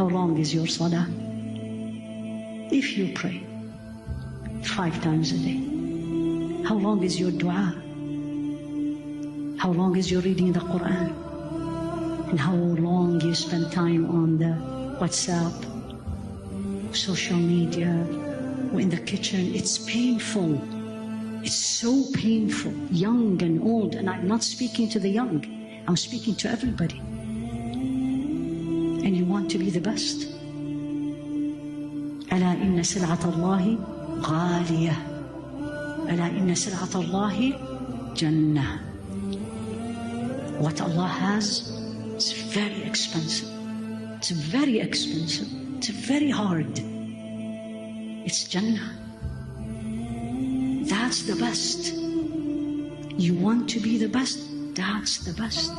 How long is your salah? If you pray 5 times a day, how long is your dua? How long is your reading the Quran? And how long you spend time on the WhatsApp, social media, or in the kitchen? It's painful. It's so painful, young and old. And I'm not speaking to the young, I'm speaking to everybody. And you want to be the best. ألا إن سلعة الله غالية. ألا إن سلعة الله جنة. What Allah has is very expensive. It's very expensive. It's very hard. It's Jannah. That's the best. You want to be the best? That's the best.